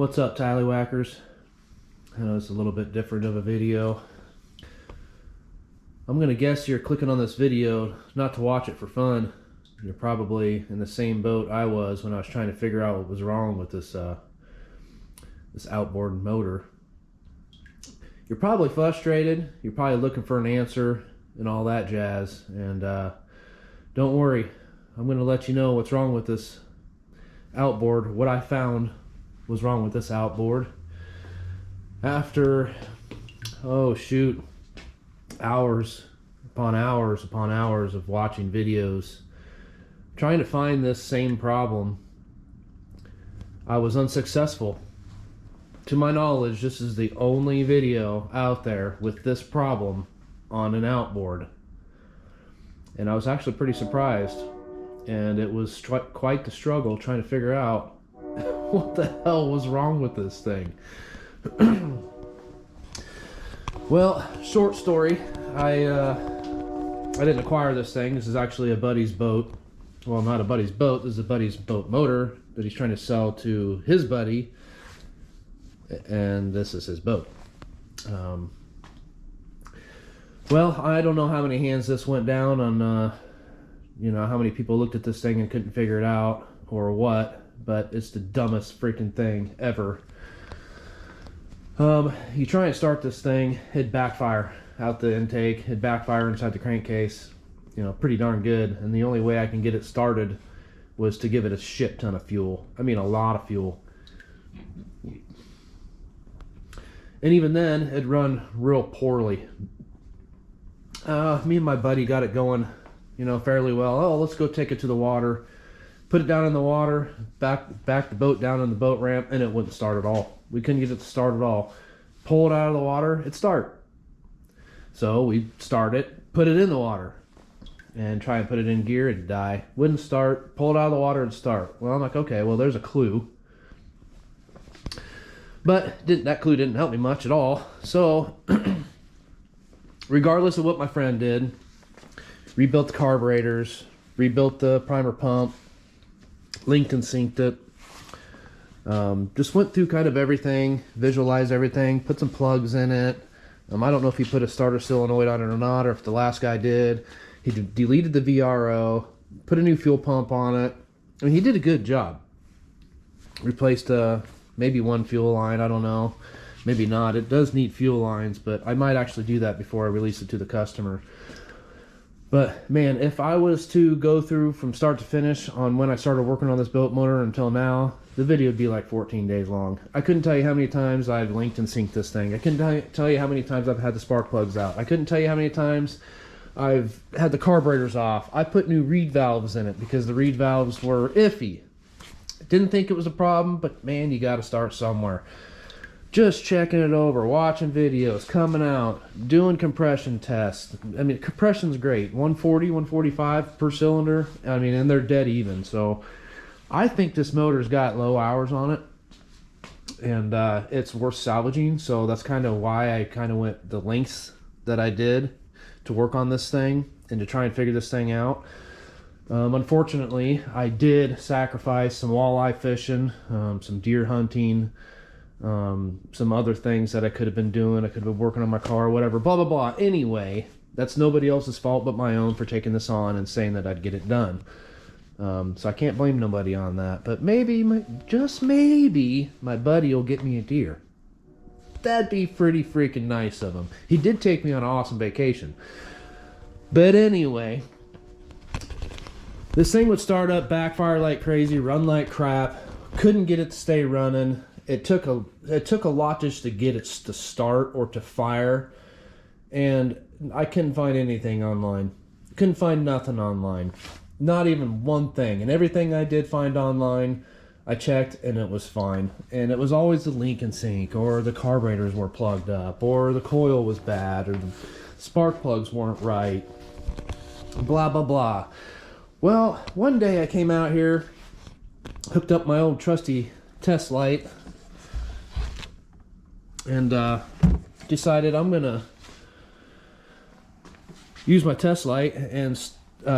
What's up, tallywhackers? I know it's a little bit different of a video. I'm gonna guess you're clicking on this video not to watch it for fun. You're probably in the same boat I was when I was trying to figure out what was wrong with this this outboard motor. You're probably frustrated. You're probably looking for an answer and all that jazz. And don't worry, I'm gonna let you know what's wrong with this outboard. What I found was wrong with this outboard after, oh shoot, hours upon hours upon hours of watching videos trying to find this same problem. I was unsuccessful. To my knowledge, this is the only video out there with this problem on an outboard, and I was actually pretty surprised, and it was quite the struggle trying to figure out what the hell was wrong with this thing. Well, short story, I didn't acquire this thing. This is actually a buddy's boat. Well, not a buddy's boat. This is a buddy's boat motor that he's trying to sell to his buddy, and this is his boat. Well, I don't know how many hands this went down on, you know, how many people looked at this thing and couldn't figure it out or what, but it's the dumbest freaking thing ever. You try and start this thing, it'd backfire out the intake, it'd backfire inside the crankcase, you know, pretty darn good. And the only way I can get it started was to give it a shit ton of fuel. I mean, a lot of fuel. And even then, it'd run real poorly. Me and my buddy got it going, you know, fairly well. Oh, let's go take it to the water. Put it down in the water, back the boat down in the boat ramp, and it wouldn't start at all. We couldn't get it to start at all. Pull it out of the water, it'd start. So we start it, put it in the water, and try and put it in gear, it'd die. Wouldn't start, pull it out of the water, it'd start. Well, I'm like, okay, well, there's a clue. But that clue didn't help me much at all. So, regardless of what my friend did, rebuilt the carburetors, rebuilt the primer pump, linked and synced it, just went through kind of everything, visualized everything, put some plugs in it. I don't know if he put a starter solenoid on it or not, or if the last guy did. He deleted the VRO, put a new fuel pump on it. I mean, he did a good job. Replaced maybe one fuel line, I don't know. Maybe not. It does need fuel lines, but I might actually do that before I release it to the customer. But man, if I was to go through from start to finish on when I started working on this boat motor until now, the video would be like 14 days long. I couldn't tell you how many times I've linked and synced this thing. I couldn't tell you how many times I've had the spark plugs out. I couldn't tell you how many times I've had the carburetors off. I put new reed valves in it because the reed valves were iffy. Didn't think it was a problem, but man, you got to start somewhere. Just checking it over, watching videos, coming out, doing compression tests. I mean, compression's great. 140, 145 per cylinder. I mean, and they're dead even. So I think this motor's got low hours on it, and it's worth salvaging. So that's kind of why I kind of went the lengths that I did to work on this thing and to try and figure this thing out. Unfortunately, I did sacrifice some walleye fishing, some deer hunting, some other things that I could have been doing. I could have been working on my car, whatever, blah, blah, blah. Anyway, that's nobody else's fault but my own for taking this on and saying that I'd get it done. So I can't blame nobody on that. But maybe, just maybe, my buddy will get me a deer. That'd be pretty freaking nice of him. He did take me on an awesome vacation. But anyway, this thing would start up, backfire like crazy, run like crap. Couldn't get it to stay running. It took a lot just to get it to start or to fire, and I couldn't find anything online. Couldn't find nothing online, not even one thing. And everything I did find online, I checked and it was fine. And it was always the link and sync, or the carburetors were plugged up, or the coil was bad, or the spark plugs weren't right. Blah blah blah. Well, one day I came out here, hooked up my old trusty test light, and decided I'm gonna use my test light and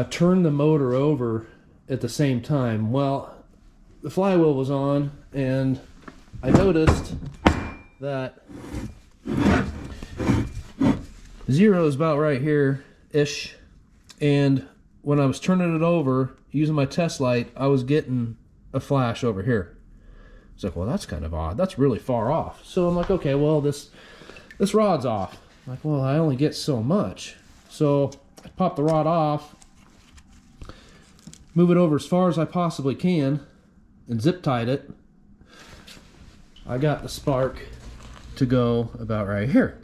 turn the motor over at the same time. Well, the flywheel was on, and I noticed that 0 is about right here-ish, and when I was turning it over, using my test light, I was getting a flash over here. It's like, well, that's kind of odd. That's really far off. So I'm like, okay, well, this rod's off. I'm like, well, I only get so much. So I pop the rod off, move it over as far as I possibly can, and zip tied it. I got the spark to go about right here.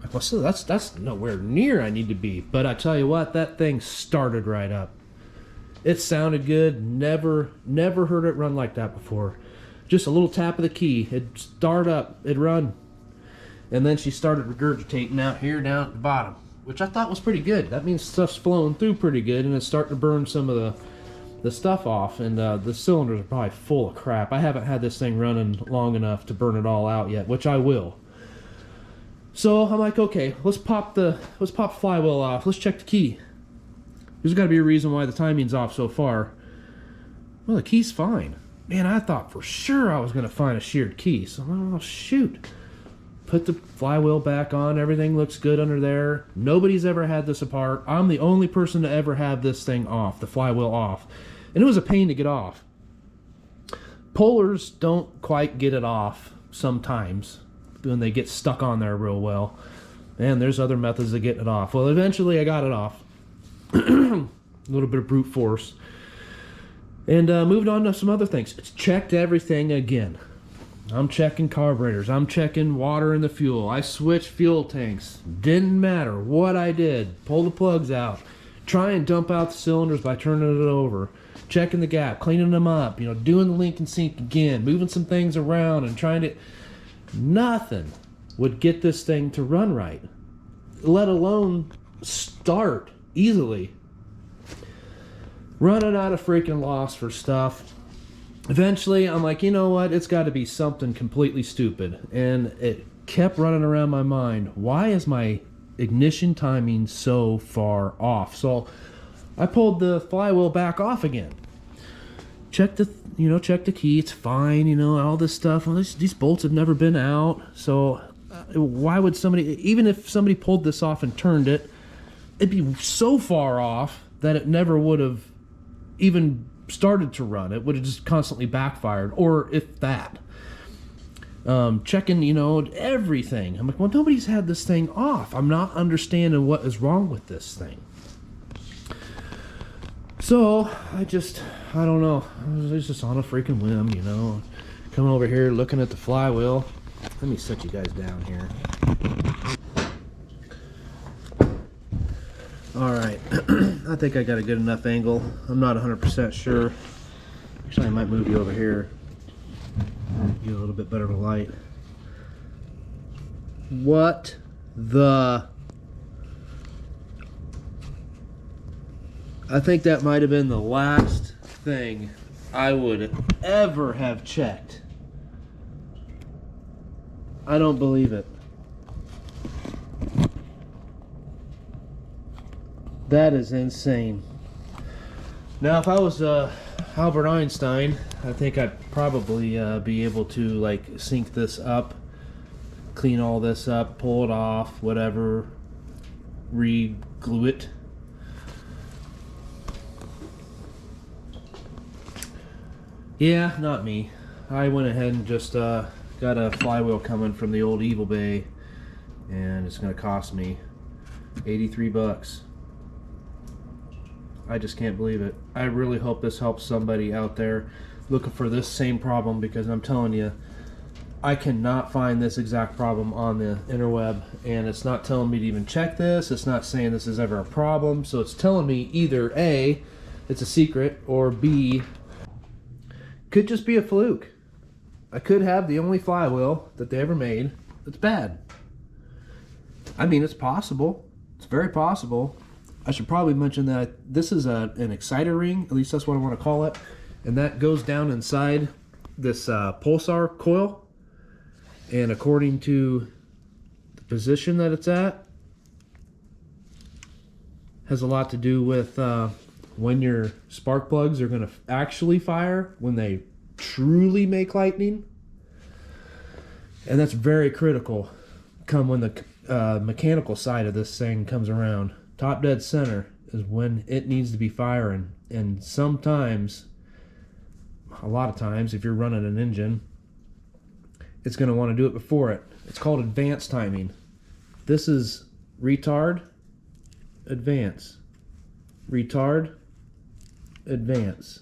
Like, well, so that's nowhere near I need to be. But I tell you what, that thing started right up. It sounded good. Never heard it run like that before. Just a little tap of the key. It'd start up. It'd run. And then she started regurgitating out here down at the bottom, which I thought was pretty good. That means stuff's flowing through pretty good, and it's starting to burn some of the stuff off. And the cylinders are probably full of crap. I haven't had this thing running long enough to burn it all out yet, which I will. So I'm like, okay, let's pop flywheel off. Let's check the key. There's got to be a reason why the timing's off so far. Well, the key's fine. Man, I thought for sure I was going to find a sheared key. So I'm like, oh, shoot. Put the flywheel back on. Everything looks good under there. Nobody's ever had this apart. I'm the only person to ever have this thing off, the flywheel off. And it was a pain to get off. Pullers don't quite get it off sometimes when they get stuck on there real well. And there's other methods of getting it off. Well, eventually I got it off. A little bit of brute force. And moved on to some other things. It's checked everything again. I'm checking carburetors. I'm checking water in the fuel. I switched fuel tanks. Didn't matter what I did. Pull the plugs out. Try and dump out the cylinders by turning it over. Checking the gap. Cleaning them up. You know, doing the link and sync again. Moving some things around and trying to... Nothing would get this thing to run right. Let alone start easily. Running out of freaking loss for stuff. Eventually, I'm like, you know what? It's got to be something completely stupid. And it kept running around my mind. Why is my ignition timing so far off? So I pulled the flywheel back off again. Check the key. It's fine. You know, all this stuff. Well, these bolts have never been out. So why would somebody, even if somebody pulled this off and turned it, it'd be so far off that it never would have even started to run. It would have just constantly backfired, or if that. Checking, you know, everything. I'm like, well, nobody's had this thing off. I'm not understanding what is wrong with this thing. So I don't know. I was just on a freaking whim, you know. Coming over here, looking at the flywheel. Let me set you guys down here. Alright, I think I got a good enough angle. I'm not 100% sure. Actually, I might move you over here. Get a little bit better of a light. What the... I think that might have been the last thing I would ever have checked. I don't believe it. That is insane. Now, if I was Albert Einstein, I think I'd probably be able to like sync this up, clean all this up, pull it off, whatever, re-glue it. Yeah, not me. I went ahead and just got a flywheel coming from the old Evil Bay, and it's going to cost me 83 bucks. I just can't believe it. I really hope this helps somebody out there looking for this same problem, because I'm telling you, I cannot find this exact problem on the interweb, and it's not telling me to even check this. It's not saying this is ever a problem, so it's telling me either A, it's a secret, or B, could just be a fluke. I could have the only flywheel that they ever made that's bad. I mean, it's possible. It's very possible. I should probably mention that this is an exciter ring, at least that's what I want to call it, and that goes down inside this pulsar coil, and according to the position that it's at, has a lot to do with when your spark plugs are going to actually fire, when they truly make lightning. And that's very critical come when the mechanical side of this thing comes around. Top dead center is when it needs to be firing. And sometimes, a lot of times, if you're running an engine, it's going to want to do it before it. It's called advanced timing. This is retard, advance. Retard, advance.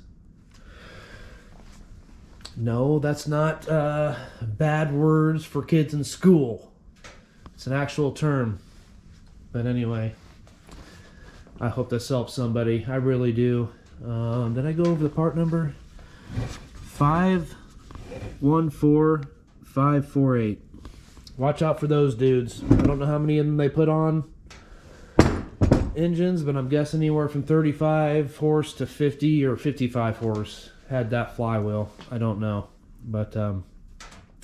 No, that's not bad words for kids in school. It's an actual term. But anyway, I hope this helps somebody. I really do. Did I go over the part number? 514548. Watch out for those dudes. I don't know how many of them they put on engines, but I'm guessing anywhere from 35 horse to 50 or 55 horse had that flywheel. I don't know, but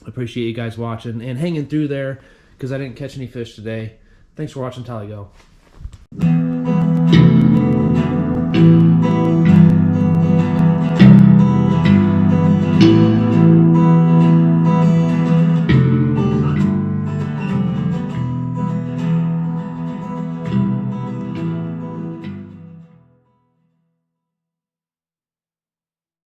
appreciate you guys watching and hanging through there because I didn't catch any fish today. Thanks for watching till I go.